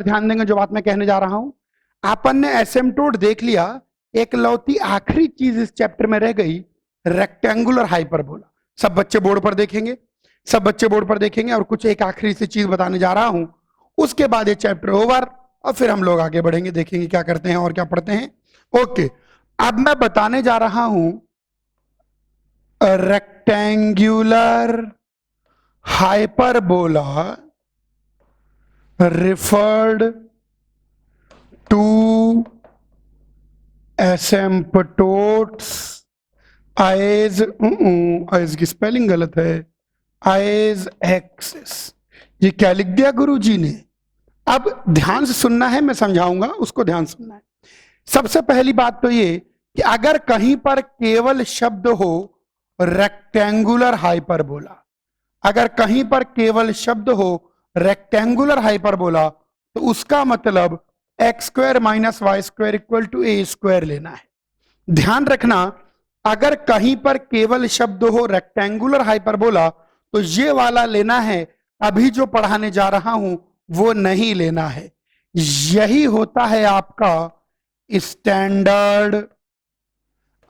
ध्यान देंगे जो बात मैं कहने जा रहा हूं। अपन ने एसिम्प्टोट देख लिया, एक लौती आखिरी चीज इस चैप्टर में रह गई, रेक्टेंगुलर हाइपरबोला। सब बच्चे बोर्ड पर देखेंगे, सब बच्चे बोर्ड पर देखेंगे और कुछ एक आखिरी सी चीज बताने जा रहा हूं, उसके बाद ये चैप्टर ओवर और फिर हम लोग आगे बढ़ेंगे, देखेंगे क्या करते हैं और क्या पढ़ते हैं। ओके, अब मैं बताने जा रहा हूं rectangular hyperbola referred to asymptotes as की स्पेलिंग गलत है, as axis। ये क्या लिख दिया गुरुजी ने? अब ध्यान से सुनना है, मैं समझाऊंगा, उसको ध्यान सुनना है। सबसे पहली बात तो ये कि अगर कहीं पर केवल शब्द हो रेक्टेंगुलर हाइपरबोला, अगर कहीं पर केवल शब्द हो रेक्टेंगुलर हाइपरबोला, तो उसका मतलब x square minus y square equal to a square लेना है। ध्यान रखना, अगर कहीं पर केवल शब्द हो रेक्टेंगुलर हाइपरबोला तो ये वाला लेना है, अभी जो पढ़ाने जा रहा हूं वो नहीं लेना है। यही होता है आपका स्टैंडर्ड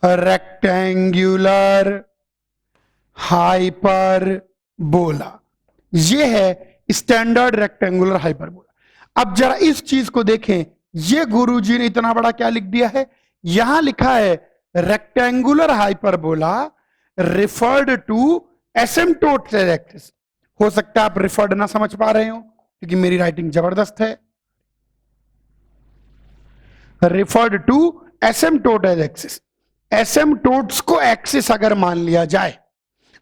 रेक्टेंगुलर हाइपरबोला। ये है स्टैंडर्ड रेक्टेंगुलर हाइपरबोला। अब जरा इस चीज को देखें, ये गुरुजी ने इतना बड़ा क्या लिख दिया है, यहां लिखा है rectangular hyperbola referred to asymptote axis. हो सकता है आप रिफर्ड ना समझ पा रहे हो क्योंकि मेरी राइटिंग जबरदस्त है। Referred to asymptote axis, asymptotes को एक्सिस अगर मान लिया जाए।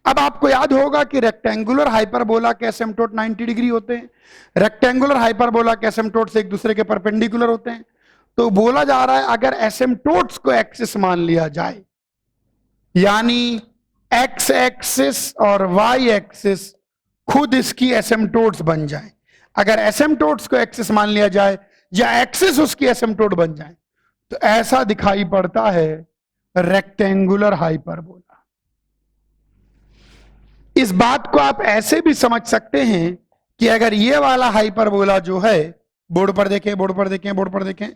अब आपको याद होगा कि रेक्टेंगुलर हाइपरबोला के एसिम्प्टोट 90 डिग्री होते हैं, रेक्टेंगुलर हाइपरबोला के एसिम्प्टोट्स एक दूसरे के परपेंडिकुलर होते हैं। तो बोला जा रहा है अगर एसिम्प्टोट्स को एक्सिस मान लिया जाए, यानी एक्स एक्सिस और वाई एक्सिस खुद इसकी एसिम्प्टोट्स बन जाए, अगर एसिम्प्टोट्स को एक्सिस मान लिया जाए या एक्सिस उसकी एसिम्प्टोट बन जाए, तो ऐसा दिखाई पड़ता है रेक्टेंगुलर हाइपरबोला। इस बात को आप ऐसे भी समझ सकते हैं कि अगर ये वाला हाइपरबोला जो है, बोर्ड पर देखें, बोर्ड पर देखें, बोर्ड पर देखें,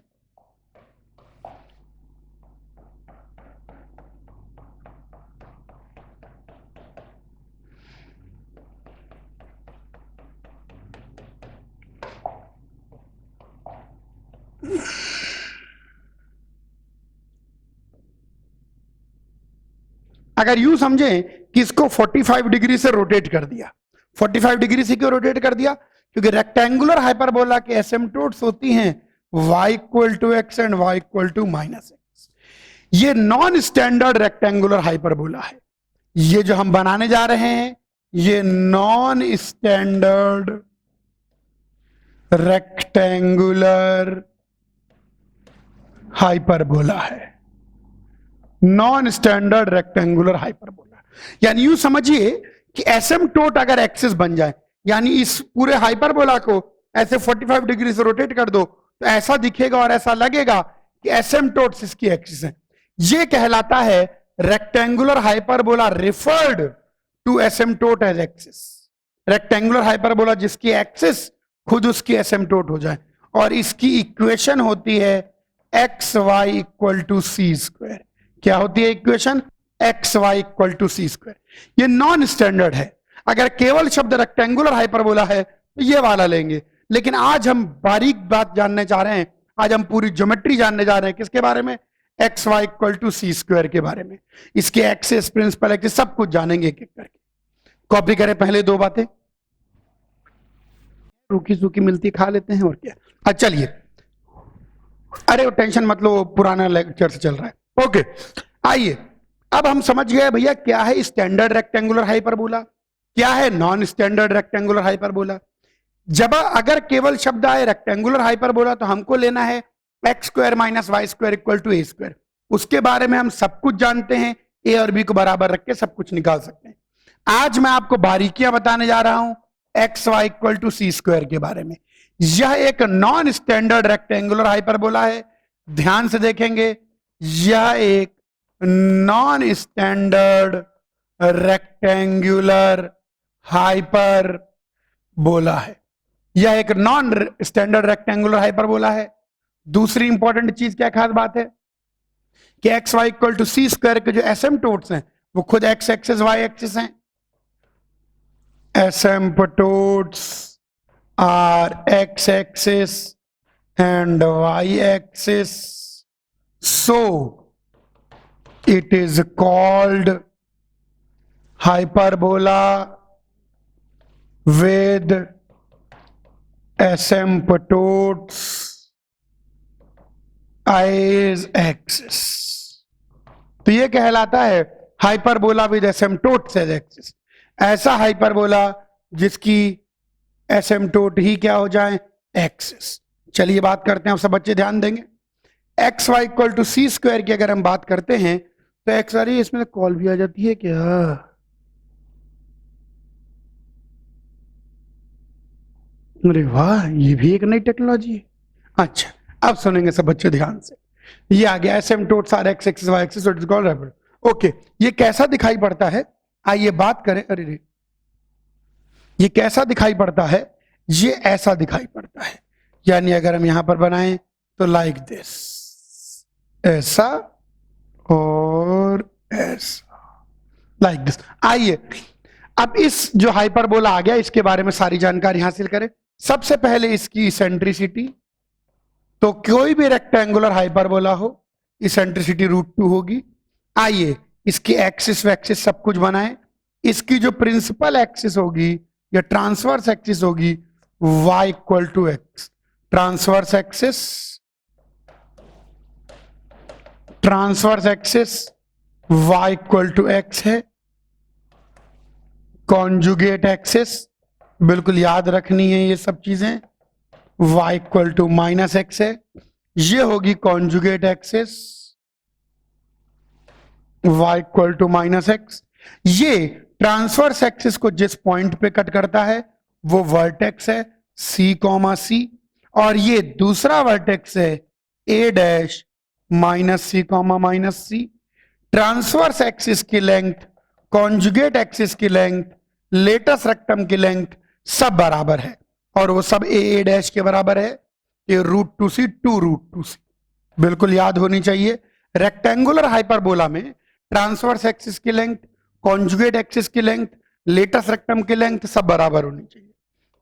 अगर यूं समझें कि इसको 45 डिग्री से रोटेट कर दिया, 45 डिग्री से क्यों रोटेट कर दिया? क्योंकि रेक्टेंगुलर हाइपरबोला के एसिम्प्टोट्स होती हैं y equal to x and y equal to minus x. ये नॉन स्टैंडर्ड रेक्टेंगुलर हाइपरबोला है। ये जो हम बनाने जा रहे हैं ये नॉन स्टैंडर्ड रेक्टेंगुलर हाइपरबोला है, नॉन स्टैंडर्ड रेक्टेंगुलर हाइपरबोला। यानी यूं समझिए कि एसिम्प्टोट अगर एक्सिस बन जाए, यानी इस पूरे हाइपरबोला को ऐसे 45 डिग्री से रोटेट कर दो, तो ऐसा दिखेगा और ऐसा लगेगा कि एसिम्प्टोट्स इसकी एक्सिस है। ये कहलाता है rectangular hyperbola referred to asymptote as axis. Rectangular hyperbola जिसकी एक्सिस खुद उसकी एसिम्प्टोट हो जाए, और इसकी इक्वेशन होती है x Y equal to C square. क्या होती है equation? X Y equal to C square. ये नॉन स्टैंडर्ड है। अगर केवल शब्द रेक्टेंगुलर हाइपरबोला है तो ये वाला लेंगे, लेकिन आज हम बारीक बात जानने जा रहे हैं, आज हम पूरी ज्योमेट्री जानने जा रहे हैं। किसके बारे में? X Y equal to C square के बारे में। इसके एक्सिस, प्रिंसिपल एक्सिस, सब कुछ जानेंगे एक एक करके। कॉपी करें पहले दो बातें, रूखी सूखी मिलती खा लेते हैं और क्या। अच्छा चलिए, अरे टेंशन मत लो, पुराना लेक्चर से चल रहा है। ओके, आइए अब हम समझ गए भैया क्या है स्टैंडर्ड रेक्टेंगुलर हाइपरबोला, क्या है नॉन स्टैंडर्ड रेक्टेंगुलर हाइपरबोला। जब अगर केवल शब्द आए रेक्टेंगुलर हाइपरबोला तो हमको लेना है x square minus y square equal to a square. उसके बारे में हम सब कुछ जानते हैं, ए और बी को बराबर रख के सब कुछ निकाल सकते हैं। आज मैं आपको बारीकियां बताने जा रहा हूं x Y equal to C square के बारे में। यह एक नॉन स्टैंडर्ड रेक्टेंगुलर हाइपरबोला है। ध्यान से देखेंगे, यह एक नॉन स्टैंडर्ड रेक्टेंगुलर हाइपरबोला है। यह एक नॉन स्टैंडर्ड रेक्टेंगुलर हाइपरबोला है। दूसरी इंपॉर्टेंट चीज क्या खास बात है कि x Y equal to C square के जो एसिम्पटोट्स हैं वो खुद एक्स एक्सिस वाई एक्सिस हैं। Asymptotes are X axis and y-axis, so it is called hyperbola with asymptotes as axis। तो ये कहलाता है हाइपरबोला विद एसिम्पटोट्स एज एक्सिस। ऐसा हाइपरबोला जिसकी एसिम्पटोट ही क्या हो जाए, एक्सिस। चलिए बात करते हैं, आप सब बच्चे ध्यान देंगे। X Y equal to C square की अगर हम बात करते हैं तो एक्स वाली इसमें कॉल भी आ जाती है क्या? अरे वाह, ये भी एक नई टेक्नोलॉजी है। अच्छा, अब सुनेंगे सब बच्चे ध्यान से। ये आ गया asymptotes are X axis Y axis, it is called hyperbola. Okay, ये कैसा दिखाई पड़ता है, आइए बात करें। अरे रे, ये कैसा दिखाई पड़ता है? ये ऐसा दिखाई पड़ता है, यानी अगर हम यहां पर बनाएं तो लाइक दिस, ऐसा और ऐसा, लाइक दिस। आइए अब इस जो हाइपरबोला आ गया इसके बारे में सारी जानकारी हासिल करें। सबसे पहले इसकी इसेंट्रिसिटी, तो कोई भी रेक्टेंगुलर हाइपरबोला हो इसेंट्रिसिटी √2 होगी। आइए इसकी एक्सिस वैक्सिस सब कुछ बनाएं। इसकी जो प्रिंसिपल एक्सिस होगी या ट्रांसवर्स एक्सिस होगी y equal to x. Transverse axis y equal to x है। कॉन्जुगेट एक्सिस बिल्कुल याद रखनी है, ये सब चीजें y equal to minus x है। ये होगी conjugate axis y equal to minus x. ये ट्रांसवर्स एक्सिस को जिस पॉइंट पे कट करता है वो वर्टेक्स है C, C, और ये दूसरा वर्टेक्स है A dash minus C, minus C। Transverse axis की लेंथ, कॉन्जुगेट एक्सिस की लेंथ, लेटस रेक्टम की लेंथ सब बराबर है, और वो सब A डैश के बराबर है। ये √2C, 2√2C बिल्कुल याद होनी चाहिए। रेक्टेंगुलर हाइपरबोला में ट्रांसवर्स एक्सिस की लेंथ, कॉन्जुगेट एक्सिस की लेंथ, लेटस रेक्टम की लेंथ सब बराबर होनी चाहिए।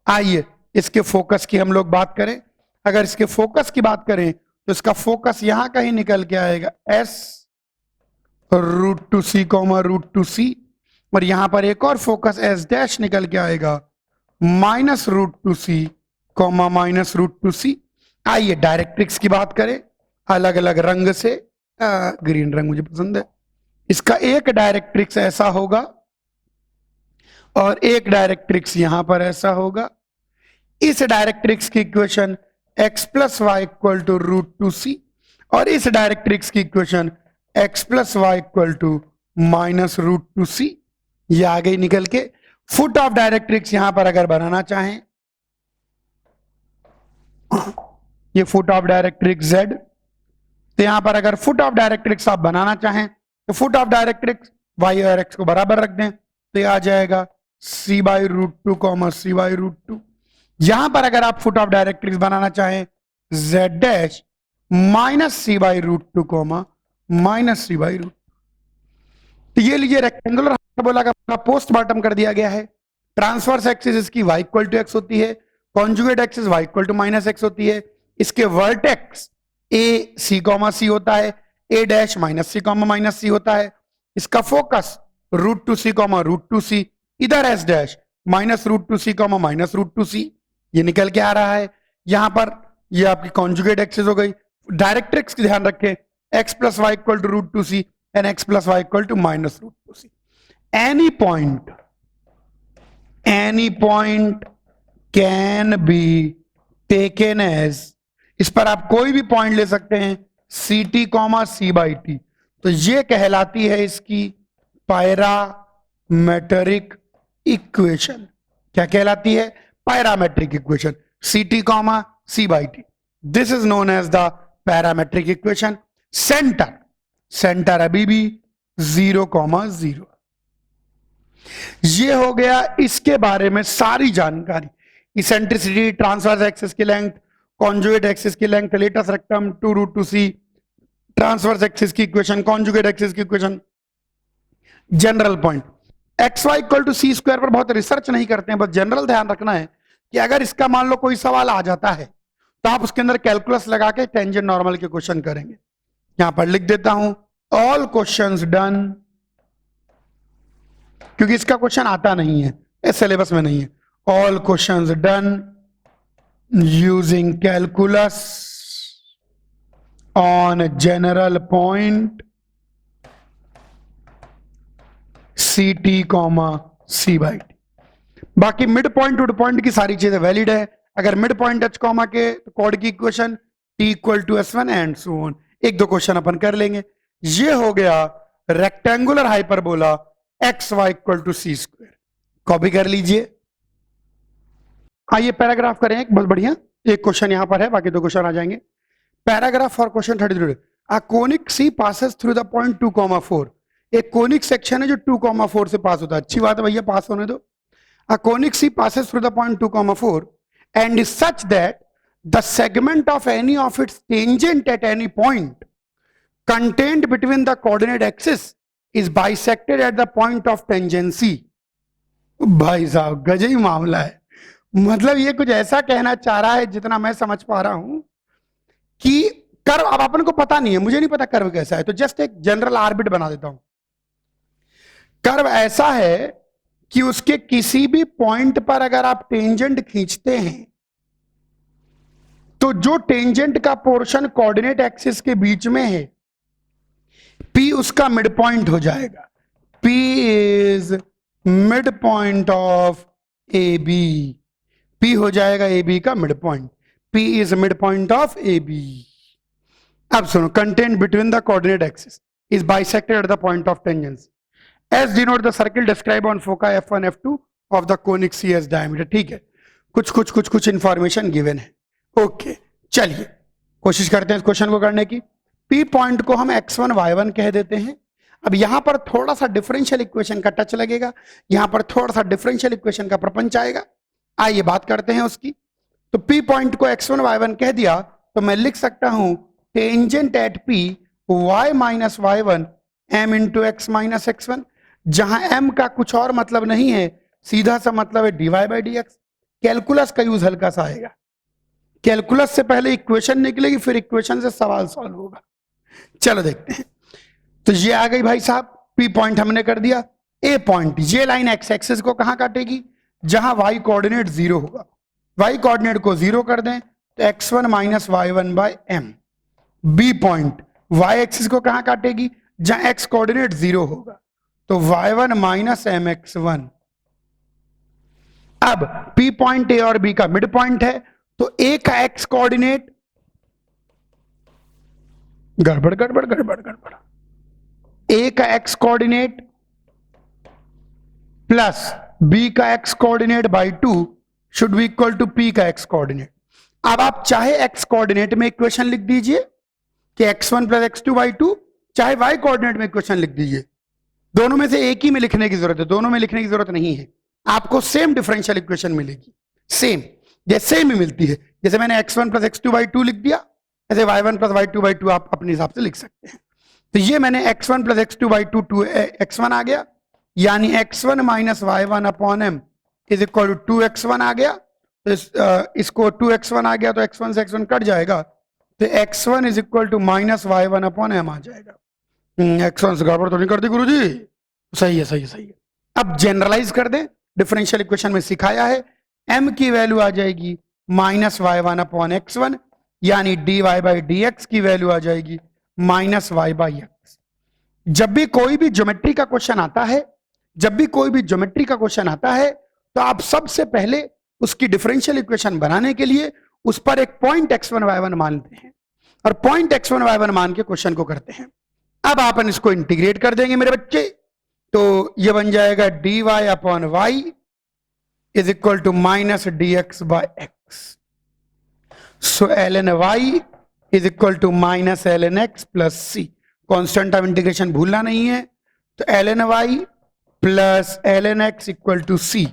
आइए इसके फोकस की हम लोग बात करें। अगर इसके फोकस की बात करें तो इसका फोकस यहां कहीं निकल के आएगा S √2C, √2C, और यहां पर एक और फोकस S डैश निकल के आएगा माइनस √2C, माइनस √2C। आइए डायरेक्ट्रिक्स की बात करें अलग अलग रंग से। ग्रीन रंग मुझे पसंद है। इसका एक डायरेक्ट्रिक्स ऐसा होगा और एक डायरेक्ट्रिक्स यहां पर ऐसा होगा। इस डायरेक्ट्रिक्स की equation x plus y equal to √2C, और इस डायरेक्ट्रिक्स की equation x plus y equal to minus √2C। ये आ गई निकल के। फुट ऑफ डायरेक्ट्रिक्स यहां पर अगर बनाना चाहें, ये फुट ऑफ डायरेक्ट्रिक्स Z, तो यहां पर अगर फुट ऑफ डायरेक्ट्रिक्स आप बनाना चाहें तो फुट ऑफ डायरेक्ट्रिक्स y और x को बराबर रख दें तो ये आ जाएगा C बाई √2, C बाई √2। यहां पर अगर आप फुट ऑफ डायरेक्ट्रिक्स बनाना चाहें Z dash minus C by √2, minus C by √2। तो ये लीजिए रेक्टेंगुलर हाइपरबोला का पोस्टमार्टम कर दिया गया है। ट्रांसवर्स एक्सिस इसकी y इक्वल टू एक्स होती है, conjugate axis y equal to minus x होती है। इसके वर्टेक्स A C, C होता है, A dash minus C, minus C होता है। इसका फोकस √2C, √2C, इधर S dash minus √2C, minus √2C, ये निकल के आ रहा है। यहां पर ये आपकी कॉन्जुगेट एक्सिस हो गई। डायरेक्ट्रिक्स की ध्यान रखें, x plus y equal to √2C and x plus y equal to minus √2C। Any point can be taken as, इस पर आप कोई भी पॉइंट ले सकते हैं CT, C बाई T। तो ये कहलाती है इसकी पैरामेट्रिक इक्वेशन। क्या कहलाती है? Parametric equation. CT, C by T, this is known as the parametric equation. Centre अभी भी 0, 0। ये हो गया इसके बारे में सारी जानकारी। इसेंट्रिसिटी, ट्रांसवर्स एक्सिस की लेंथ, कॉन्जुगेट एक्सिस की length, latus rectum, 2√2c, transverse axis की इक्वेशन, कॉन्जुगेट एक्सिस की equation, general point. X Y equal to C square पर बहुत रिसर्च नहीं करते हैं, बस जनरल ध्यान रखना है कि अगर इसका मान लो कोई सवाल आ जाता है तो आप उसके अंदर कैलकुलस लगा के टेंजेंट नॉर्मल के क्वेश्चन करेंगे। यहां पर लिख देता हूं ऑल क्वेश्चंस डन, क्योंकि इसका क्वेश्चन आता नहीं है, इस सिलेबस में नहीं है। All questions done using calculus on general point c T comma C by t. बाकी मिड पॉइंट टू पॉइंट की सारी चीजें वैलिड है। अगर मिड पॉइंट एच कॉमा के तो कॉर्ड की equation t equal to S1 and so on. एक दो क्वेश्चन अपन कर लेंगे। ये हो गया rectangular hyperbola x Y equal to C square. Copy कर लीजिए। आइए पैराग्राफ करें एक बहुत बढ़िया। एक क्वेश्चन यहां पर है, बाकी दो क्वेश्चन आ जाएंगे। Paragraph for question 33। A conic c passes through the point 2,4। एक कोनिक सेक्शन है जो 2,4 से पास होता है। अच्छी बात है भैया, पास होने दो। A conic C passes through the point 2,4 and is such that the segment of any of its tangent at any point contained between the coordinate axis is bisected at the point of tangency। भाई साहब गजब मामला है। मतलब ये कुछ ऐसा कहना चाह रहा है, जितना मैं समझ पा रहा हूं, कि कर्व, अब अपन को पता नहीं है, मुझे नहीं पता कर्व कैसा है, तो जस्ट एक जनरल आर्बिट बना देता हूं। कर्व ऐसा है कि उसके किसी भी पॉइंट पर अगर आप टेंजेंट खींचते हैं तो जो टेंजेंट का पोर्शन कोऑर्डिनेट एक्सिस के बीच में है, P उसका मिड पॉइंट हो जाएगा। P is mid point of AB। P हो जाएगा AB का mid point. P is mid point of AB। अब सुनो, content between the coordinate axis is bisected at the point of tangency. S denote the circle described on foci F1 F2 of the conic CS diameter। ठीक है, कुछ information given है। Okay, चलिए कोशिश करते हैं इस क्वेश्चन को करने की। P पॉइंट को हम x1 y1 कह देते हैं। अब यहां पर थोड़ा सा डिफरेंशियल इक्वेशन का टच लगेगा, यहां पर थोड़ा सा डिफरेंशियल इक्वेशन का प्रपंच आएगा। आइए बात करते हैं उसकी। तो P पॉइंट को x1 y1 कह दिया तो मैं लिख सकता हूं tangent at P y minus y1 m into x minus x1, जहां m का कुछ और मतलब नहीं है, सीधा सा मतलब है dy by D x. Calculus का यूज हल्का सा आएगा। कैलकुलस से पहले इक्वेशन निकलेगी, फिर इक्वेशन से सवाल सॉल्व होगा। चलो देखते हैं। तो ये आ गई भाई साहब, P पॉइंट हमने कर दिया। A पॉइंट, ये लाइन एक्स एक्सिस को कहां काटेगी? जहां y कोऑर्डिनेट 0 होगा। y कोऑर्डिनेट को 0 कर दें तो x1 minus y1 by m। B point y axis को कहां काटेगी? जहां x कोऑर्डिनेट 0 होगा, तो y1 माइनस mx1। अब P पॉइंट A और B का मिड पॉइंट है, तो A का x कोऑर्डिनेट गड़बड़, A का x कोऑर्डिनेट प्लस B का x coordinate by 2 should be equal to P का x कोऑर्डिनेट। अब आप चाहे x कोऑर्डिनेट में इक्वेशन लिख दीजिए कि x1 प्लस x2 बाई 2, चाहे y कोऑर्डिनेट में इक्वेशन लिख दीजिए। दोनों में से एक ही में लिखने की जरूरत है, दोनों में लिखने की जरूरत नहीं है। आपको सेम डिफरेंशियल इक्वेशन मिलेगी, सेम ही मिलती है। जैसे मैंने x1 प्लस x2 बाई 2 लिख दिया, ऐसे y1 प्लस y2 बाई 2 आप अपने हिसाब से लिख सकते हैं। तो ये मैंने x1 plus x2 by 2 2x1 आ गया, यानी x1 minus y1 upon m is equal to 2x1 आ गया। तो इसको 2x1 आ गया तो x1 से x1 कट जाएगा, तो x1 is equal to minus y1 upon m आ जाएगा। x1 से गड़बड़ तो नहीं करती गुरुजी? सही है। अब जनरलाइज कर दें, डिफरेंशियल इक्वेशन में सिखाया है, m की वैल्यू आ जाएगी माइनस y1 अपॉन x1, यानी dy बाई dx की वैल्यू आ जाएगी माइनस y बाई एक्स। जब भी कोई भी ज्योमेट्री का क्वेश्चन आता है, तो आप सबसे पहले उसकी डिफरेंशियल इक्वेशन बनाने के लिए उस पर एक पॉइंट x1 y1 मानते हैं और पॉइंट x1 y1 मान के क्वेश्चन को करते हैं। अब आप इसको इंटीग्रेट कर देंगे मेरे बच्चे, तो ये बन जाएगा dy upon y is equal to minus dx by x। So ln y is equal to minus ln x plus c। Constant of integration भूलना नहीं है, तो ln y plus ln x equal to c।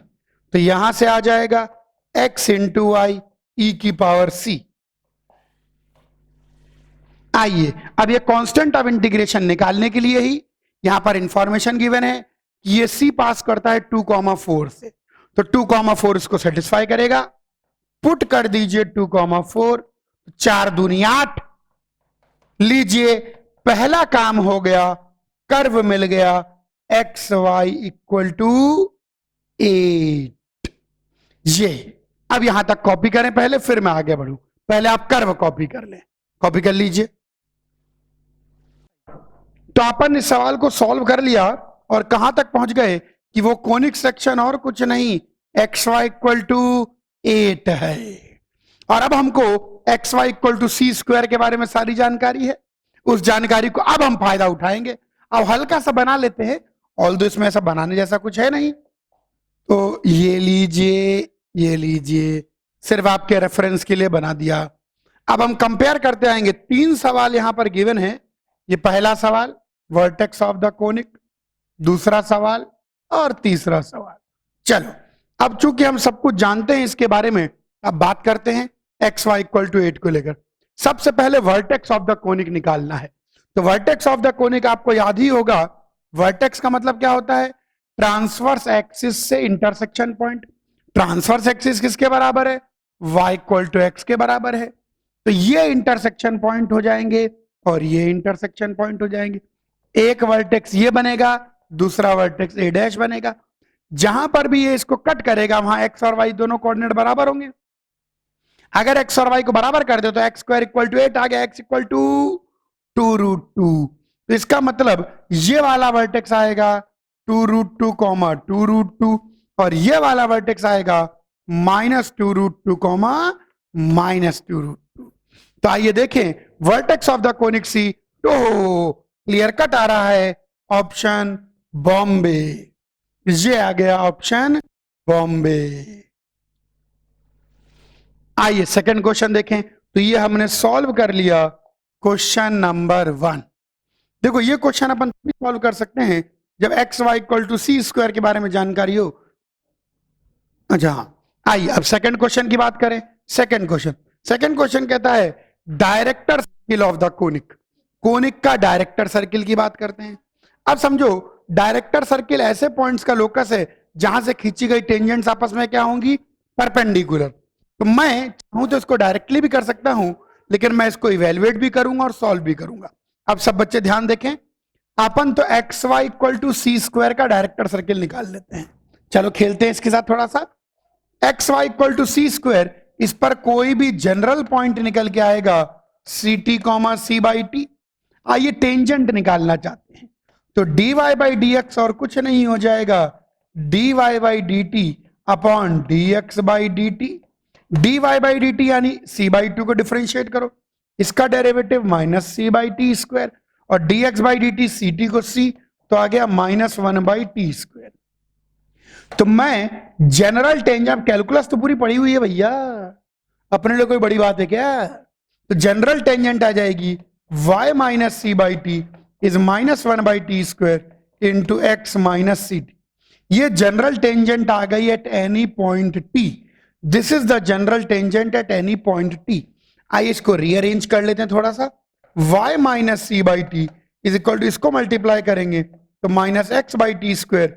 तो यहां से आ जाएगा x into Y ई की power c। आइए अब ये कांस्टेंट ऑफ इंटीग्रेशन निकालने के लिए ही यहां पर इंफॉर्मेशन गिवन है कि ये c पास करता है 2,4 से, तो 2,4 इसको सेटिस्फाई करेगा। पुट कर दीजिए 2,4, 4 दूनी 8। लीजिए पहला काम हो गया, कर्व मिल गया एक्स वाई इक्वल टू 8। ये अब यहां तक कॉपी करें पहले, फिर मैं आगे बढ़ूं। पहले आप कर्व कॉपी कर लें, कॉपी कर लीजिए। तो अपन इस सवाल को सॉल्व कर लिया और कहां तक पहुंच गए कि वो कोनिक सेक्शन और कुछ नहीं एक्स वाई इक्वल टू 8 है। और अब हमको x Y equal to C square के बारे में सारी जानकारी है। उस जानकारी को अब हम फायदा उठाएंगे। अब हल्का सा बना लेते हैं, ऑल्दो इसमें ऐसा बनाने जैसा कुछ है नहीं। तो ये लीजिए, सिर्फ आपके रेफरेंस के लिए बना दिया। अब हम कंपेयर करते आएंगे। 3 सवाल यहां पर गिवन है। ये पहला सवाल वर्टेक्स ऑफ द कोनिक, दूसरा सवाल और तीसरा सवाल। चलो अब चूंकि हम सब कुछ जानते हैं इसके बारे में, अब बात करते हैं एक्स वाई इक्वल टू 8 को लेकर। सबसे पहले वर्टेक्स ऑफ द कोनिक निकालना है। तो वर्टेक्स ऑफ द कोनिक आपको याद ही होगा, वर्टेक्स का मतलब क्या होता है? ट्रांसवर्स एक्सिस से इंटरसेक्शन पॉइंट। ट्रांसवर्स एक्सिस किसके बराबर है? y इक्वल टू एक्स के बराबर है। तो ये इंटरसेक्शन पॉइंट हो जाएंगे और ये इंटरसेक्शन पॉइंट हो जाएंगे। एक वर्टेक्स ये बनेगा, दूसरा वर्टेक्स ए डैश बनेगा। जहां पर भी ये इसको कट करेगा वहां एक्स और वाई दोनों कोऑर्डिनेट बराबर होंगे। अगर एक्स और वाई को बराबर कर दे तो एक्स स्क्वायर इक्वल टू 8 आ गया, एक्स इक्वल टू 2√2। तो इसका मतलब ये वाला वर्टेक्स आएगा 2√2 कॉमा 2√2 और ये वाला वर्टेक्स आएगा -2√2 कॉमा -2√2। तो आइए देखें वर्टेक्स ऑफ द कोनिक सी। तो क्लियर कट आ रहा है ऑप्शन बॉम्बे। ये आ गया ऑप्शन बॉम्बे। आइए सेकंड क्वेश्चन देखें। तो ये हमने सॉल्व कर लिया क्वेश्चन नंबर 1। देखो ये क्वेश्चन अपन सॉल्व कर सकते हैं जब x Y equal to C square के बारे में जानकारी हो। अच्छा आइए अब सेकंड क्वेश्चन की बात करें। सेकंड क्वेश्चन कहता है director circle of the conic. Conic का डायरेक्टर सर्किल की बात करते हैं। अब समझो डायरेक्टर सर्किल ऐसे पॉइंट्स का लोकस है जहां से खींची गई टेंजेंट्स आपस में क्या होंगी? परपेंडिकुलर। तो मैं चाहूं तो इसको डायरेक्टली भी कर सकता हूं, लेकिन मैं इसको इवेल्युएट भी करूंगा और सॉल्व भी करूंगा। अब सब बच्चे ध्यान देखें, अपन तो x Y equal to C square का डायरेक्टर सर्किल निकाल लेते हैं। चलो खेलते हैं इसके साथ थोड़ा सा। X Y equal to C square, इस पर कोई भी जनरल पॉइंट निकल के आएगा c T comma C by t. आइए टेंजेंट निकालना चाहते हैं तो D Y by D x और कुछ नहीं हो जाएगा d Y by D t upon D x by D t. D Y by D t यानी सी बाई टू को डिफरेंशिएट करो, इसका derivative minus C by T square और D x by D T C T को सी, तो आ गया -1 by T square. तो मैं जनरल टेंजेंट, कैलकुलस तो पूरी पड़ी हुई है भैया, अपने लिए कोई बड़ी बात है क्या? तो जनरल टेंजेंट आ जाएगी y minus C by T is -1 by T square into x minus c t. ये जनरल टेंजेंट आ गई at any point t. This is the general tangent at any point t. आइए इसको rearrange कर लेते हैं थोड़ा सा। y minus C by T is equal to, इसको मल्टीप्लाई करेंगे तो minus x by T square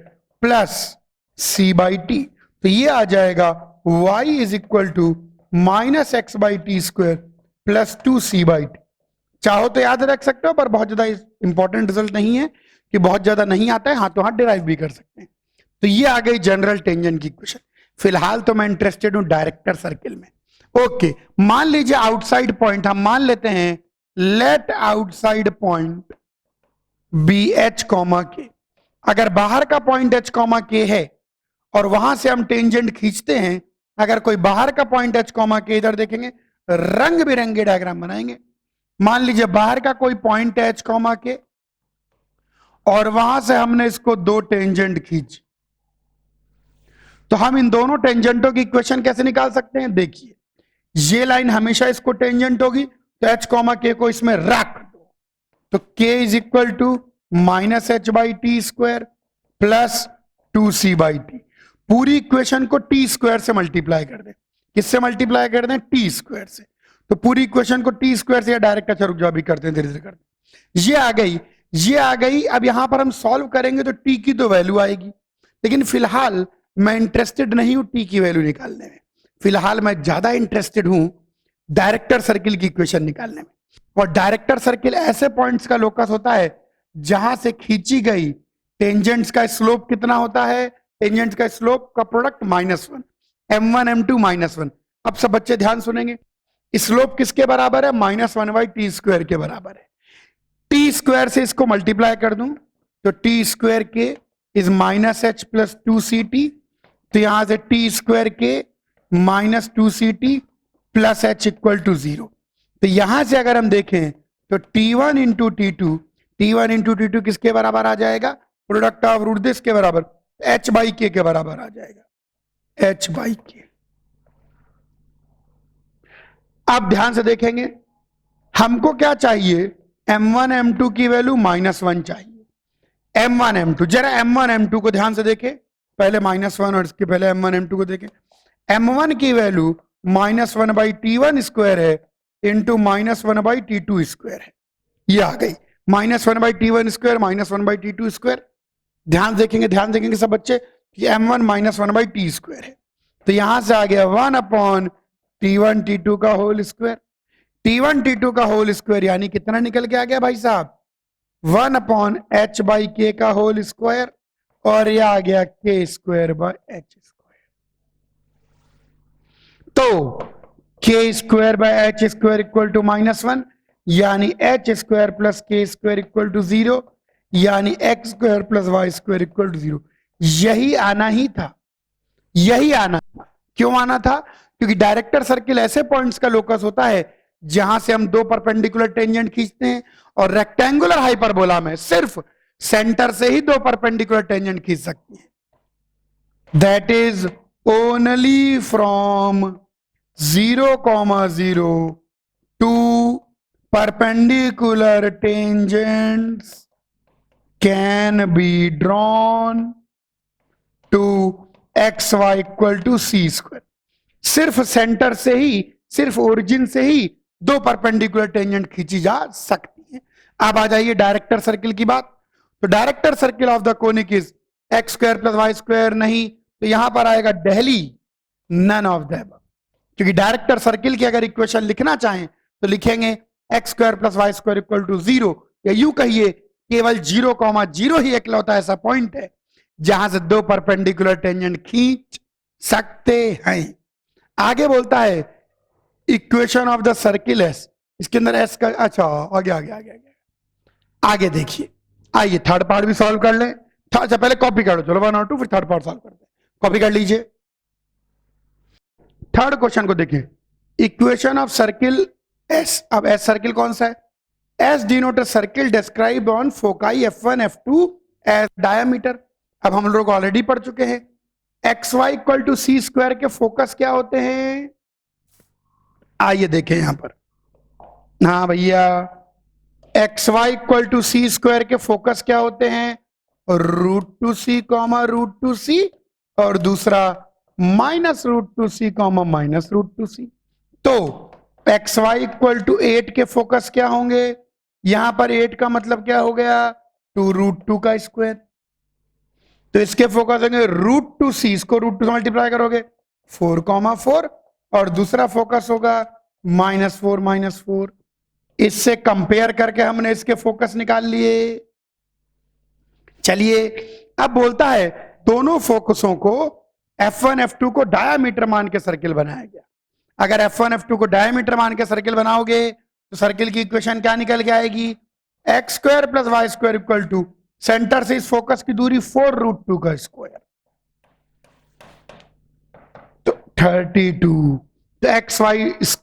plus c by t. तो ये आ जाएगा y is equal to minus x by T square plus 2c by t. चाहो तो याद रख सकते हो, पर बहुत ज्यादा इंपॉर्टेंट रिजल्ट नहीं है कि बहुत ज्यादा नहीं आता है, हाथों हाथ डिराइव भी कर सकते हैं। तो ये आ गई जनरल टेंजेंट की क्वेश्चन। फिलहाल तो मैं इंटरेस्टेड हूं डायरेक्टर सर्किल में। ओके, मान लीजिए आउटसाइड पॉइंट हम मान लेते हैं, let outside point be h comma k. अगर बाहर का पॉइंट एच कॉमा के है और वहां से हम टेंजेंट खींचते हैं, अगर कोई बाहर का पॉइंट एच कॉमा के, इधर देखेंगे रंग बिरंगे डायग्राम बनाएंगे। मान लीजिए बाहर का कोई पॉइंट है एच कॉमा के और वहां से हमने इसको 2 टेंजेंट खींची, तो हम इन दोनों टेंजेंटों की इक्वेशन कैसे निकाल सकते हैं? देखिए ये लाइन हमेशा इसको टेंजेंट होगी, तो एच कॉमा के को इसमें रख दो, तो k is equal to minus h by T square plus 2c by t. पूरी इक्वेशन को टी स्क्वायर से मल्टीप्लाई कर दे। किससे मल्टीप्लाई कर दें, टी स्क्वायर से। तो पूरी इक्वेशन को टी स्क्वायर से या डायरेक्ट, अच्छा रुक जाओ अभी करते हैं, धीरे धीरे करते हैं। ये आ गई, ये आ गई। अब यहां पर हम सॉल्व करेंगे तो टी की तो वैल्यू आएगी, लेकिन फिलहाल मैं इंटरेस्टेड नहीं हूं टी की वैल्यू निकालने में। फिलहाल मैं ज्यादा इंटरेस्टेड हूं डायरेक्टर सर्किल की इक्वेशन निकालने में। और डायरेक्टर सर्किल ऐसे पॉइंट्स का लोकस होता है जहां से खींची गई टेंजेंट्स का स्लोप कितना होता है, टेंजेंट्स का स्लोप का प्रोडक्ट -1, m1 m2 -1। अब सब बच्चे ध्यान सुनेंगे, स्लोप किसके बराबर है, -1/t² के बराबर है। टी स्क्वायर से इसको मल्टीप्लाई कर दूं तो t² के इज -h + 2ct, तो यहां से t² के -2ct + h = 0। तो यहां से अगर हम देखें तो t1 × t2 किसके बराबर आ जाएगा, प्रोडक्ट ऑफ रूट दिस के बराबर, h/k के बराबर आ जाएगा, h/k। अब ध्यान से देखेंगे, हमको क्या चाहिए, m1 m2 की वैल्यू -1 चाहिए। m1 m2, जरा m1 m2 को ध्यान से देखें, पहले -1 और इसके पहले m1 m2 को देखें। m1 की वैल्यू -1/t1² है इंटू -1/t2² है, ये आ गई -1/t1², -1/t2²। ध्यान देखेंगे सब बच्चे कि m1 -1/t² है, तो यहां से आ गया 1/t1 t2 का होल स्क्वायर। t1 t2 का होल स्क्वायर यानी कितना निकल के आ गया भाई साहब, 1/h/k का होल स्क्वायर, और यह आ गया k²/h²। तो k²/h² = -1, यानी h² + k² = 0, यानी x² + y² = 0। यही आना ही था, यही आना था। क्यों आना था, क्योंकि डायरेक्टर सर्किल ऐसे पॉइंट्स का लोकस होता है जहां से हम दो परपेंडिकुलर टेंजेंट खींचते हैं, और रेक्टेंगुलर हाइपरबोला में सिर्फ सेंटर से ही दो परपेंडिकुलर टेंजेंट खींच सकते हैं। That is only from 0,0 two perpendicular tangents can be drawn to xy = c²। सिर्फ सेंटर से ही, सिर्फ ओरिजिन से ही दो परपेंडिकुलर टेंजेंट खींची जा सकती है। अब आ जाइए डायरेक्टर सर्किल की बात। तो director circle of the conic is x² + y², नहीं तो यहां पर आएगा डेहली नन ऑफ द अबव। क्योंकि डायरेक्टर सर्किल की अगर इक्वेशन लिखना चाहें तो लिखेंगे x² + y² = 0, या यूं कहिए केवल 0,0 ही एकलौता ऐसा पॉइंट है जहां से दो परपेंडिकुलर टेंजेंट खींच सकते हैं। आगे बोलता है equation of the circle S, इसके अंदर एस का, अच्छा आगे देखिए, आइए थर्ड पार्ट भी सॉल्व कर लें। अच्छा पहले कॉपी कर लो, चलो 1 और 2, फिर थर्ड पार्ट सॉल्व करते हैं। कॉपी कर लीजिए। थर्ड क्वेश्चन को देखिए, इक्वेशन ऑफ सर्किल एस। अब एस सर्किल कौन सा है, S denote circle describe on foci f1 f2 S diameter. अब हम लोग ऑलरेडी पढ़ चुके हैं xy = c² के फोकस क्या होते हैं, आइए देखें यहां पर। हाँ भैया, xy = c² के फोकस क्या होते हैं, √2c, √2c, और दूसरा -√2c, -√2c। तो xy = 8 के फोकस क्या होंगे, यहां पर 8 का मतलब क्या हो गया, 2√2 का स्क्वायर। तो इसके फोकस होंगे √2c, इसको √2 से मल्टीप्लाई करोगे 4,4, और दूसरा फोकस होगा -4 -4। इससे कंपेयर करके हमने इसके फोकस निकाल लिए। चलिए अब बोलता है दोनों फोकसों को f1 f2 को डायामीटर मान के सर्किल बनाया गया। अगर f1 f2 को डायामीटर मान के सर्किल बनाओगे तो सर्किल की इक्वेशन क्या निकल के आएगी, x² + y² = सेंटर से इस फोकस की दूरी 4√2 का स्क्वायर, तो 32। तो xy² +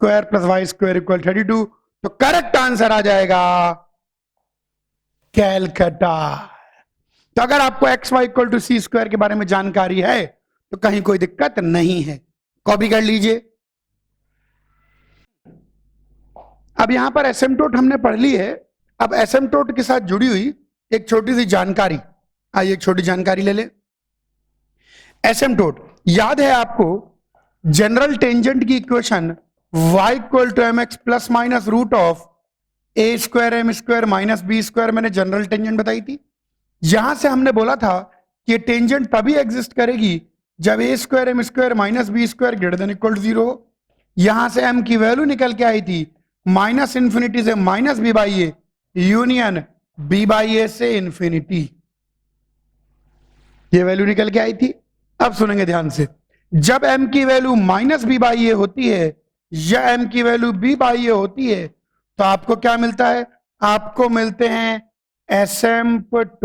y² = 32। तो करेक्ट आंसर आ जाएगा कैलकाटा। तो अगर आपको xy = c² के बारे में जानकारी है तो कहीं कोई दिक्कत नहीं है, कॉपी कर लीजिए। अब यहां पर एसिम्पटोट हमने पढ़ ली है। अब एसिम्पटोट के साथ जुड़ी हुई एक छोटी सी जानकारी, आइए एक छोटी जानकारी ले लें। एसिम्पटोट याद है आपको, जनरल टेंजेंट की equation y equal to m x plus minus root of a square M square minus B square मैंने जनरल टेंजेंट बताई थी। यहां से हमने बोला था कि टेंजेंट तभी एग्जिस्ट करेगी जब A square M square minus B square greater than equal to 0 हो। यहां से m की वैल्यू निकल के आई थी माइनस इंफिनिटी से minus B by A union B by A से इंफिनिटी, ये वैल्यू निकल के आई थी। अब सुनेंगे ध्यान से, जब m की वैल्यू माइनस बी बाई ए होती है या m की वैल्यू बी बाई ए होती है तो आपको क्या मिलता है, आपको मिलते हैं एसिम्पटोट्स।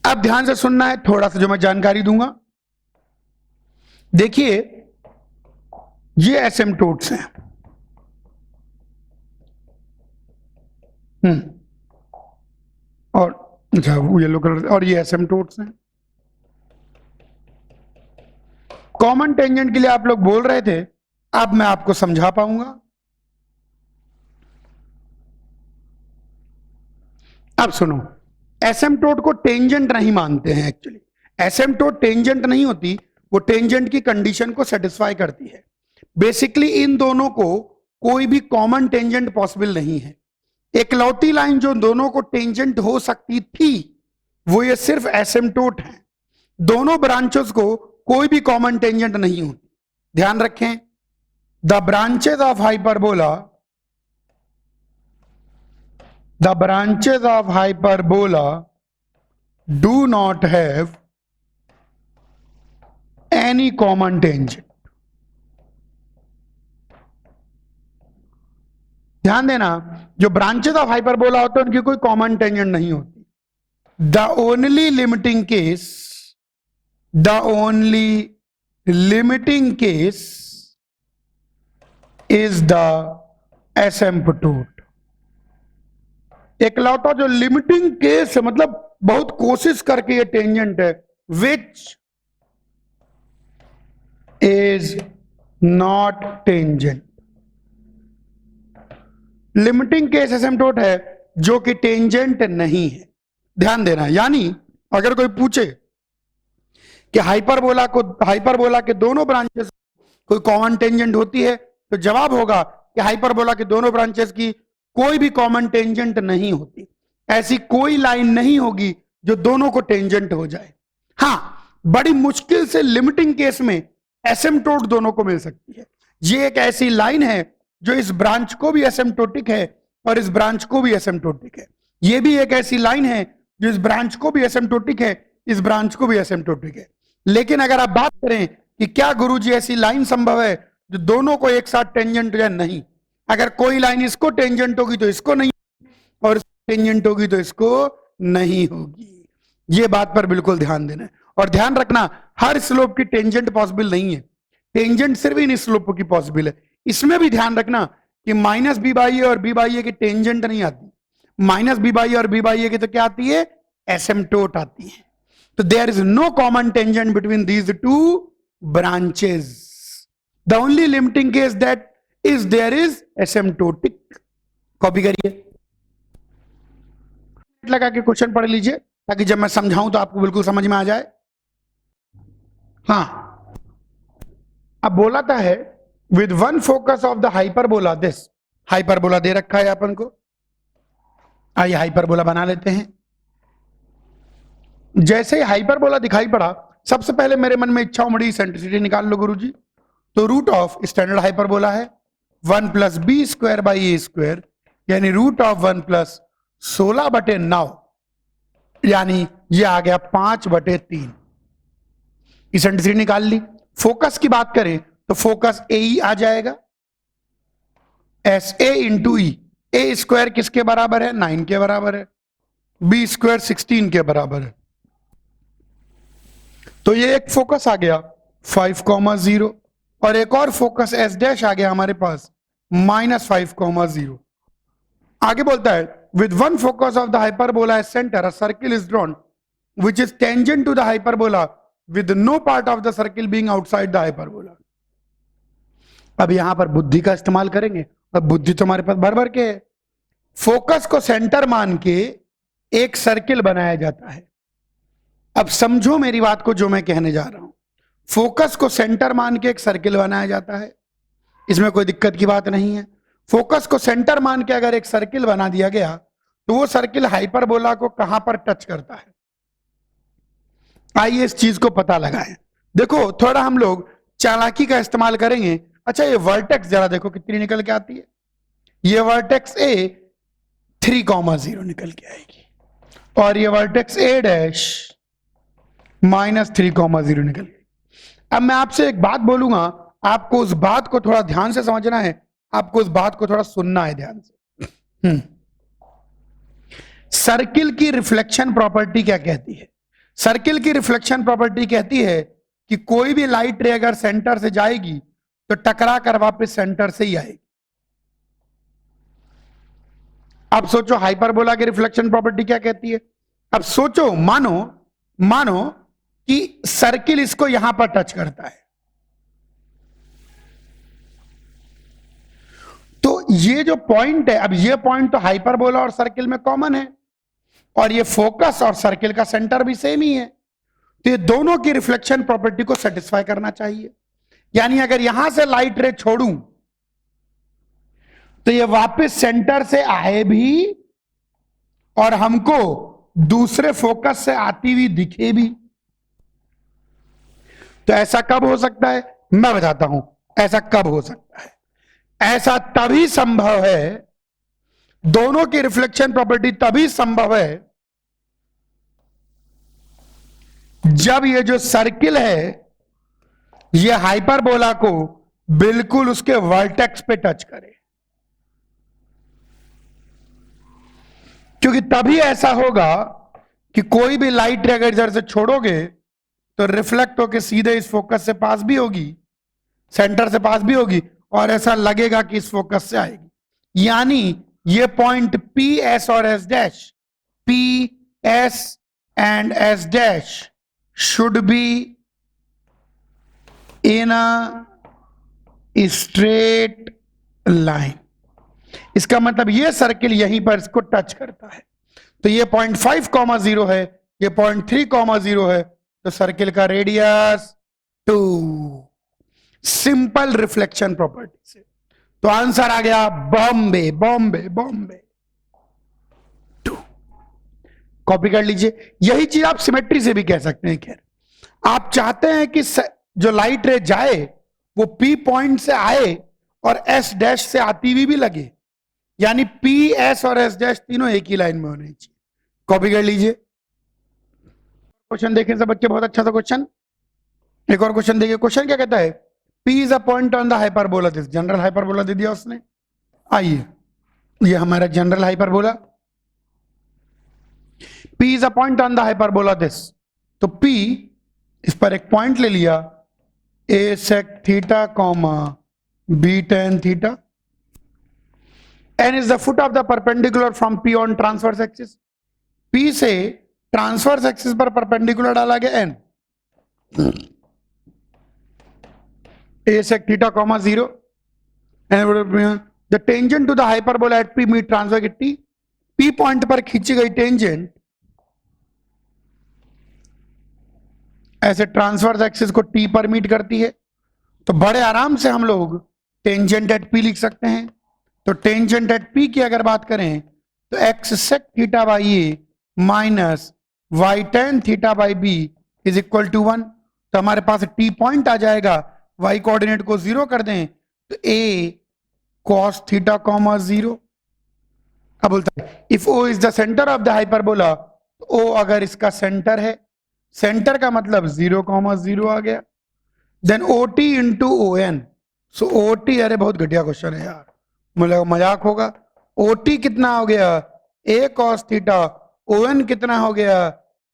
अब ध्यान से सुनना है, थोड़ा सा जो मैं जानकारी दूंगा। देखिए ये एसिम्पटोट्स हैं, और अच्छा वो येलो कलर, और ये एसिम्पटोट्स हैं। कॉमन टेंजेंट के लिए आप लोग बोल रहे थे, अब मैं आपको समझा पाऊंगा। अब सुनो, एसिम्पटोट को टेंजेंट नहीं मानते हैं। एक्चुअली एसिम्पटोट टेंजेंट नहीं होती, वो टेंजेंट की कंडीशन को सेटिस्फाई करती है। बेसिकली इन दोनों को कोई भी कॉमन टेंजेंट पॉसिबल नहीं है। एकलौती लाइन जो दोनों को टेंजेंट हो सकती थी वो ये सिर्फ एसिम्पटोट है। दोनों ब्रांचेस को कोई भी कॉमन टेंजेंट नहीं होती। ध्यान रखें, the branches of hyperbola, the branches of hyperbola do not have any common tangent। ध्यान देना, जो ब्रांचेस ऑफ हाइपरबोला होते हैं उनकी कोई कॉमन टेंजेंट नहीं होती। The only limiting case is the asymptote. एकलौता जो लिमिटिंग केस है, मतलब बहुत कोशिश करके ये टेंजेंट है, which is not tangent. Limiting case asymptote है जो कि टेंजेंट नहीं है। ध्यान देना, यानी अगर कोई पूछे कि हाइपरबोला के दोनों ब्रांचेस कोई कॉमन टेंजेंट होती है, तो जवाब होगा कि हाइपरबोला के दोनों ब्रांचेस की कोई भी कॉमन टेंजेंट नहीं होती। ऐसी कोई लाइन नहीं होगी जो दोनों को टेंजेंट हो जाए। हां, बड़ी मुश्किल से लिमिटिंग केस में एसिम्पटोट दोनों को मिल सकती है। ये एक ऐसी लाइन है जो इस ब्रांच को भी एसिम्पटोटिक है और इस ब्रांच को भी एसिम्पटोटिक है। ये भी एक ऐसी लाइन है जो इस ब्रांच को भी एसिम्पटोटिक है, इस ब्रांच को भी एसिम्पटोटिक है। लेकिन अगर आप बात करें कि क्या गुरुजी ऐसी लाइन संभव है जो दोनों को एक साथ टेंजेंट या नहीं, अगर कोई लाइन इसको टेंजेंट होगी तो इसको नहीं, और टेंजेंट होगी तो इसको नहीं होगी। ये बात पर बिल्कुल ध्यान देना है। और ध्यान रखना, हर स्लोप की टेंजेंट पॉसिबल नहीं है, टेंजेंट सिर्फ इन स्लोप की पॉसिबल है। इसमें भी ध्यान रखना कि माइनस बी बाई ए और बी बाई ए की टेंजेंट नहीं आती। माइनस बी बाई ए और बी बाई ए की तो क्या आती है, एसिम्पटोट आती है। तो there is no common tangent between these two branches. The only limiting case that is there is asymptotic. Copy करिए, लगा के क्वेश्चन पढ़ लीजिए ताकि जब मैं समझाऊं तो आपको बिल्कुल समझ में आ जाए। हाँ, अब बोलाता है with one focus of the hyperbola, this hyperbola दे रखा है अपन को। आइए हाइपरबोला बना लेते हैं। जैसे ही हाइपरबोला दिखाई पड़ा, सबसे पहले मेरे मन में इच्छा उमड़ी सेंट्रिसिटी निकाल लो गुरुजी। तो रूट ऑफ स्टैंडर्ड हाइपरबोला है 1 plus b square by a square, यानी रूट ऑफ 1 प्लस 16/9, यानी ये आ गया 5/3। इसेंट्रिसिटी निकाल ली। फोकस की बात करें तो फोकस ए ई आ जाएगा, S A into E. A square किसके बराबर है, 9 के बराबर है, बी स्क्वायर 16 के बराबर है। तो ये एक फोकस आ गया 5,0, और एक और फोकस एस डैश आ गया हमारे पास -5,0। आगे बोलता है with one focus of the hyperbola as centre, a circle is drawn which is tangent to the hyperbola with no part of the circle being outside the hyperbola। अब यहां पर बुद्धि का इस्तेमाल करेंगे, और बुद्धि तो हमारे पास भर भर के है। फोकस को सेंटर मान के एक सर्किल बनाया जाता है। अब समझो मेरी बात को जो मैं कहने जा रहा हूं। फोकस को सेंटर मान के एक सर्किल बनाया जाता है, इसमें कोई दिक्कत की बात नहीं है। फोकस को सेंटर मान के अगर एक सर्किल बना दिया गया तो वो सर्किल हाइपरबोला को कहां पर टच करता है, आइए इस चीज को पता लगाएं। देखो थोड़ा हम लोग चालाकी का इस्तेमाल करेंगे। अच्छा ये वर्टेक्स जरा देखो कितनी निकल के आती है, ये वर्टेक्स ए 3,0 निकल के आएगी और ये वर्टेक्स ए डैश -3,0 निकल गई। अब मैं आपसे एक बात बोलूंगा, आपको उस बात को थोड़ा ध्यान से समझना है, आपको उस बात को थोड़ा सुनना है ध्यान से। सर्किल की रिफ्लेक्शन प्रॉपर्टी क्या कहती है? सर्किल की रिफ्लेक्शन प्रॉपर्टी कहती है कि कोई भी लाइट रे अगर सेंटर से जाएगी तो टकरा कर वापस सेंटर से ही आएगी। अब सोचो हाइपरबोला की रिफ्लेक्शन प्रॉपर्टी क्या कहती है। अब सोचो, मानो कि सर्किल इसको यहां पर टच करता है, तो ये जो पॉइंट है, अब ये पॉइंट तो हाइपरबोला और सर्किल में कॉमन है और ये फोकस और सर्किल का सेंटर भी सेम ही है, तो ये दोनों की रिफ्लेक्शन प्रॉपर्टी को सेटिस्फाई करना चाहिए। यानी अगर यहां से लाइट रे छोड़ूं तो ये वापस सेंटर से आए भी और हमको दूसरे फोकस से आती हुई दिखे भी। तो ऐसा कब हो सकता है, मैं बताता हूं ऐसा कब हो सकता है। ऐसा तभी संभव है, दोनों की रिफ्लेक्शन प्रॉपर्टी तभी संभव है जब ये जो सर्किल है ये हाइपरबोला को बिल्कुल उसके वर्टेक्स पे टच करे, क्योंकि तभी ऐसा होगा कि कोई भी लाइट रे अगर इधर से छोड़ोगे तो रिफ्लेक्ट होकर सीधे इस फोकस से पास भी होगी, सेंटर से पास भी होगी और ऐसा लगेगा कि इस फोकस से आएगी। यानी ये पॉइंट पी एस और S dash, P S and S dash should be in a straight line. इसका मतलब ये सर्किल यहीं पर इसको टच करता है, तो ये 0.5,0 है, ये 0.3,0 है, तो सर्किल का रेडियस 2, सिंपल रिफ्लेक्शन प्रॉपर्टी से। तो आंसर आ गया बॉम्बे, बॉम्बे, बॉम्बे 2। कॉपी कर लीजिए। यही चीज आप सिमेट्री से भी कह सकते हैं। खैर आप चाहते हैं कि जो लाइट रे जाए वो पी पॉइंट से आए और एस डैश से आती हुई भी लगे, यानी पी एस और एस डैश तीनों एक ही लाइन में होने चाहिए। कॉपी कर लीजिए। क्वेश्चन देखें सब बच्चे, बहुत अच्छा सा क्वेश्चन। एक और क्वेश्चन देखिए, क्वेश्चन क्या कहता है, P is a point on the hyperbola this. General hyperbola दे दिया उसने। आइए ये हमारा general hyperbola, P is a point on the hyperbola this. तो P इस पर एक पॉइंट ले लिया, a sec theta comma b tan theta, n is the foot of the perpendicular from P on transverse axis। P से transverse axis पर perpendicular डाला गया n, a sec theta comma 0 and the tangent to the hyperbola at P meet transverse at T। P point पर खींची गई tangent ऐसे transverse axis को T पर मीट करती है, तो बड़े आराम से हम लोग टेंजेंट एट P लिख सकते हैं। तो टेंजेंट एट P की अगर बात करें तो x sec theta by a minus y tan theta by b is equal to 1। तो हमारे पास T पॉइंट आ जाएगा, y कोऑर्डिनेट को 0 कर दें तो a cos थीटा कॉमा 0। अब बोलता है if O is the centre of the hyperbola, O अगर इसका सेंटर है, सेंटर का मतलब 0,0 आ गया, then OT into ON। So OT, अरे बहुत घटिया क्वेश्चन है यार, मुझे मजाक होगा। OT कितना हो गया, a cos थीटा, ON कितना हो गया,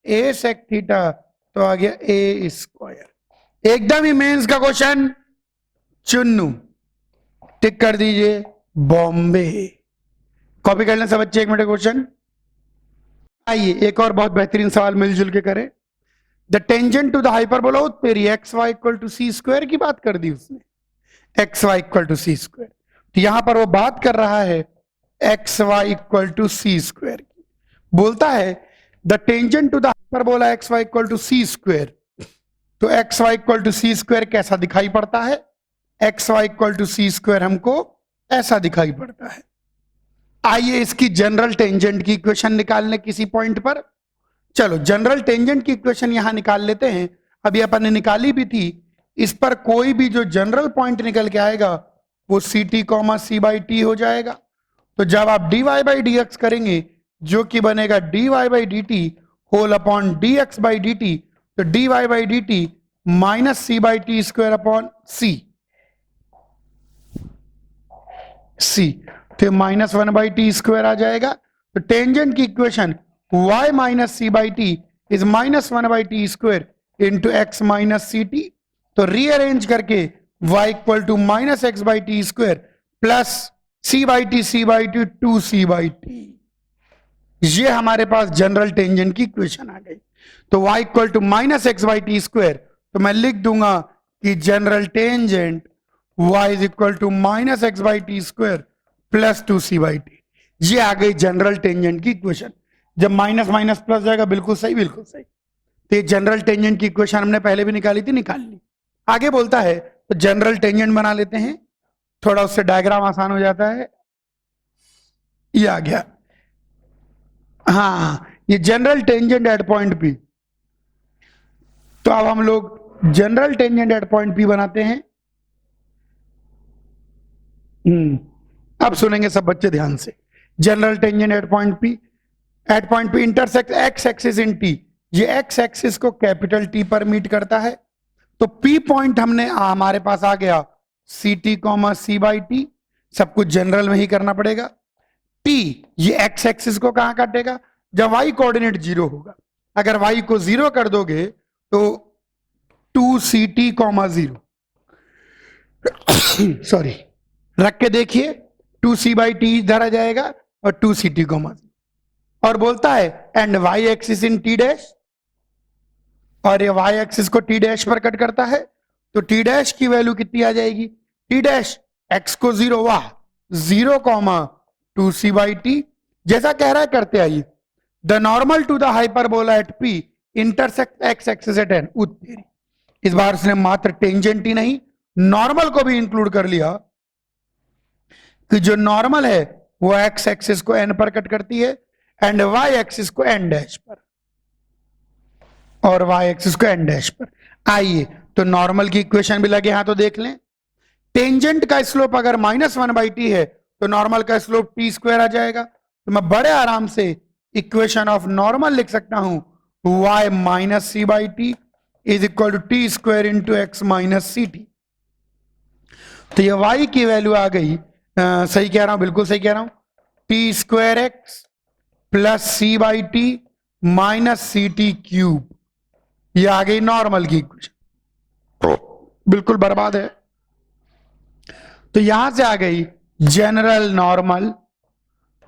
a sec थीटा, तो आ गया a स्क्वायर। एकदम ही मेंस का क्वेश्चन, चुन्नू टिक कर दीजिए, बॉम्बे। कॉपी कर लें सब बच्चे, 1 मिनट क्वेश्चन। आइए एक और बहुत बेहतरीन सवाल मिलजुल के करें। The tangent to the hyperbola, तेरी X Y equal to C square की बात कर दी उसने, X Y equal to C square. तो यहां पर वो बात कर रहा है x Y equal to C square की। बोलता है the tangent to the hyperbola x Y equal to C square तो x Y equal to C square कैसा दिखाई पड़ता है? X Y equal to C square हमको ऐसा दिखाई पड़ता है। आइए इसकी जनरल टेंजेंट की इक्वेशन निकालने किसी पॉइंट पर। चलो जनरल टेंजेंट की इक्वेशन यहां निकाल लेते हैं। अभी अपन ने निकाली भी थी। इस पर कोई भी जो जनरल पॉइंट निकल के आएगा वो C T comma C by T हो जाएगा। तो जब आप D Y by D X करेंगे जो कि बनेगा D Y by D T whole upon D x by D T, तो D Y by D T minus C by T square upon C तो minus one by T square आ जाएगा। तो tangent की equation y minus C by T is minus one by T square into x minus c t. तो rearrange करके y equal to minus x by T square plus c by t two c by t. ये हमारे पास general tangent की equation आ गई। तो y equal to minus x by T square, तो मैं लिख दूंगा कि general tangent y is equal to minus x by T square plus two c by t. ये आ गई जनरल टेंजेंट की इक्वेशन। जब माइनस माइनस प्लस जाएगा बिल्कुल सही, बिल्कुल सही। तो ये जनरल टेंजेंट की इक्वेशन हमने पहले भी निकाली थी, निकाल ली। आगे बोलता है तो जनरल टेंजेंट बना लेते हैं, थोड़ा उससे डायग्राम आसान हो जाता है। ये आ गया, हाँ ये general tangent eight point P. तो अब हम लोग general tangent eight point P बनाते हैं। अब सुनेंगे सब बच्चे ध्यान से। General tangent eight point P intersect x axis in T. ये एक्स एक्सिस को कैपिटल टी पर मीट करता है। तो पी पॉइंट हमने हमारे पास आ गया c T comma C by t. सब कुछ जनरल में ही करना पड़ेगा। टी ये एक्स एक्सिस को कहां काटेगा? जब वाई कोऑर्डिनेट जीरो होगा। अगर वाई को जीरो कर दोगे तो two c T comma zero sorry रख के देखिए, टू सी बाई टी इधर आ जाएगा और two c T comma zero. और बोलता है and y axis in t dash, और ये वाई एक्सिस को टी डैश पर कट करता है। तो टी डैश की वैल्यू कितनी आ जाएगी? टी डैश एक्स को जीरो, वाह zero comma two c by t. जैसा कह रहा है करते आइए। The normal to the hyperbola at P intersect x axis at N. इस बार उसने मात्र टेंजेंट ही नहीं नॉर्मल को भी इंक्लूड कर लिया कि जो नॉर्मल है वो एक्स एक्सिस को एन पर कट करती है एंड वाई एक्सिस को एन डैश पर, और वाई एक्सिस को एन डैश पर। आइए तो नॉर्मल की इक्वेशन भी लगे हां तो देख लें। टेंजेंट का स्लोप अगर माइनस वन बाई टी है तो नॉर्मल का स्लोप टी स्क्वायर आ जाएगा। तो मैं बड़े आराम से इक्वेशन ऑफ नॉर्मल लिख सकता हूं y minus C by T is equal to t square into x minus c t. तो ये y की वैल्यू आ गई, सही कह रहा हूं, बिल्कुल सही कह रहा हूं, t square x plus c by t minus c t cube. ये आ गई नॉर्मल की इक्वेशन, बिल्कुल बर्बाद है। तो यहां से आ गई general normal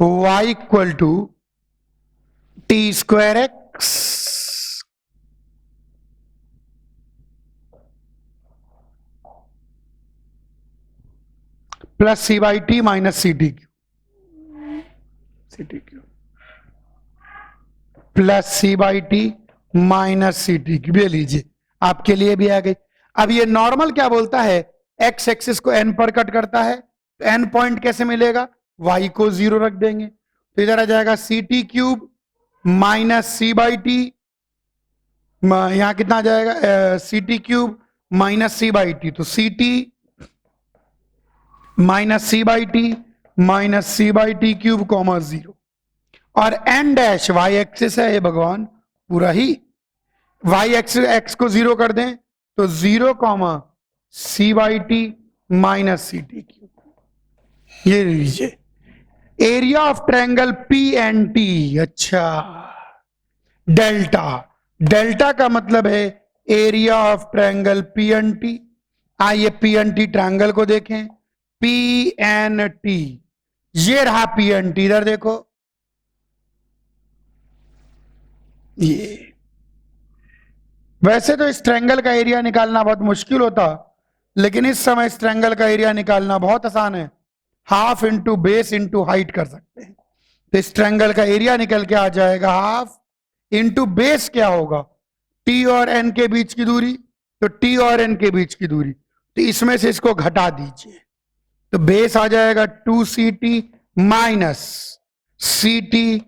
y equal to t square x plus c by t minus c t cube plus c by t minus c t cube. ये लीजिए आपके लिए भी आ गई। अब ये नॉर्मल क्या बोलता है? एक्स एक्सिस को एन पर कट करता है। तो एन पॉइंट कैसे मिलेगा? वाई को जीरो रख देंगे तो इधर आ जाएगा c t cube minus C by t, यहां कितना आ जाएगा? C t cube minus C by t. तो c t minus C by t cube comma zero. और एन डैश वाई एक्सिस है ये भगवान पूरा ही, वाई एक्सिस एक्स को जीरो कर दें तो zero comma C by t minus c t cube. ये लीजिए area of triangle p and t. अच्छा, डेल्टा, डेल्टा का मतलब है area of triangle p and T. आइए पी एंड टी ट्रायंगल को देखें, पी एन टी। ये रहा पी एन टी, इधर देखो ये। वैसे तो इस ट्रायंगल का एरिया निकालना बहुत मुश्किल होता, लेकिन इस समय इस ट्रायंगल का एरिया निकालना बहुत आसान है। Half into base into height कर सकते हैं। तो इस ट्रायंगल का एरिया निकल के आ जाएगा हाफ इंटू बेस क्या होगा? टी और एन के बीच की दूरी तो टी और एन के बीच की दूरी, तो इसमें से इसको घटा दीजिए, तो बेस आ जाएगा 2ct minus c t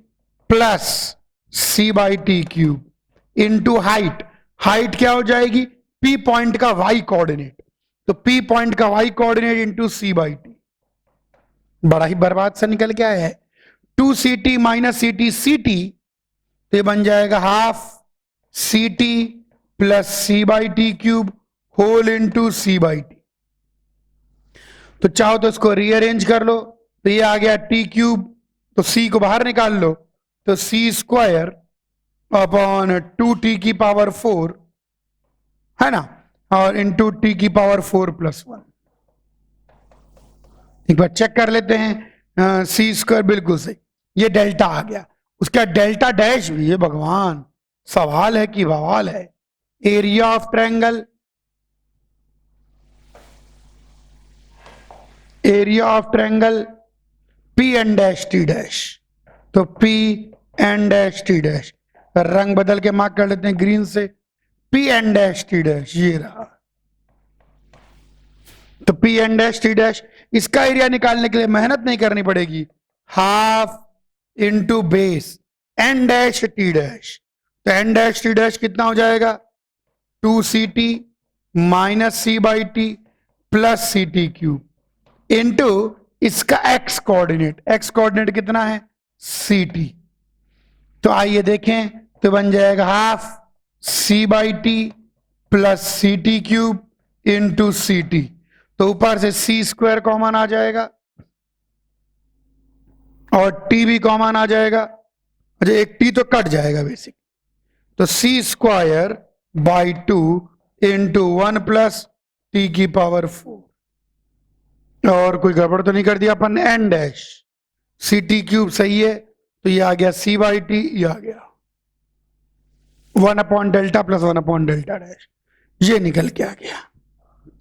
plus c by t cube into height. Height क्या हो जाएगी, पी पॉइंट का वाई कोऑर्डिनेट, तो पी पॉइंट का y coordinate into c by t. बड़ा ही बर्बाद से निकल के आया है। 2ct माइनस सी टी, तो ये बन जाएगा half c t plus c by t cube whole into c by t. तो चाहो तो इसको रीअरेंज कर लो, तो ये आ गया टी क्यूब, तो सी को बाहर निकाल लो, तो सी स्क्वायर अपॉन 2t की पावर 4 है ना, और इंटू टी की पावर 4+1। एक बार चेक कर लेते हैं, सी स्क्वायर बिल्कुल सही, ये डेल्टा आ गया। उसका डेल्टा डैश भी है, भगवान सवाल है कि बवाल है। Area of triangle, area of triangle p n dash t dash, तो p n dash t dash, रंग बदल के मार्क कर लेते हैं ग्रीन से, p n dash t dash ये रहा। तो p n dash t dash, इसका एरिया निकालने के लिए मेहनत नहीं करनी पड़ेगी, half into base n dash t dash, तो एन डैश टी डैश कितना हो जाएगा, 2ct minus C by t plus c t cube into इसका एक्स कोऑर्डिनेट, एक्स कोऑर्डिनेट कितना है, सी टी। तो आइए देखें, तो बन जाएगा half c by t plus c t cube into c t, तो ऊपर से सी स्क्वायर कॉमन आ जाएगा और टी भी कॉमन आ जाएगा। अच्छा, एक टी तो कट जाएगा बेसिक, तो c square by 2 into 1 plus t की पावर 4, और कोई गड़बड़ तो नहीं कर दिया अपन ने, N dash c t cube सही है, तो ये आ गया सी बाई टी, ये आ गया 1 upon delta plus 1 upon delta dash, ये निकल के आ गया।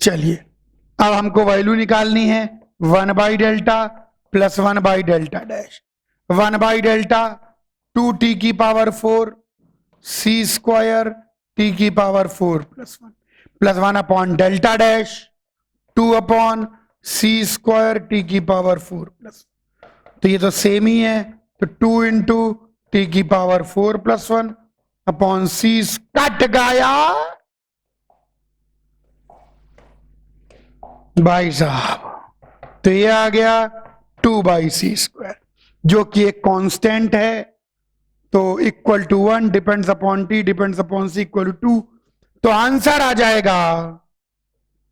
चलिए अब हमको वैल्यू निकालनी है 1 by delta plus 1 by delta dash. 1 by delta 2t की पावर 4 सी स्क्वायर टी की power 4+1 plus 1 upon delta dash 2 upon c square t की पावर 4+, तो ये तो सेम ही है, तो 2 इंटू टी की पावर 4+1 अपॉन सी, कट गया भाई साहब, तो ये आ गया 2 बाई सी स्क्वायर, जो कि एक कांस्टेंट है, तो equal to 1 depends upon t depends upon c equal to 2, तो आंसर आ जाएगा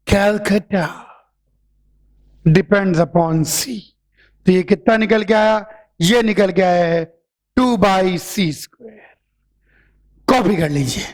कैलकाटा डिपेंड्स अपॉन सी। तो ये कितना निकल के आया, ये निकल के आया है 2 बाई सी स्क्वायर। कॉपी कर लीजिए।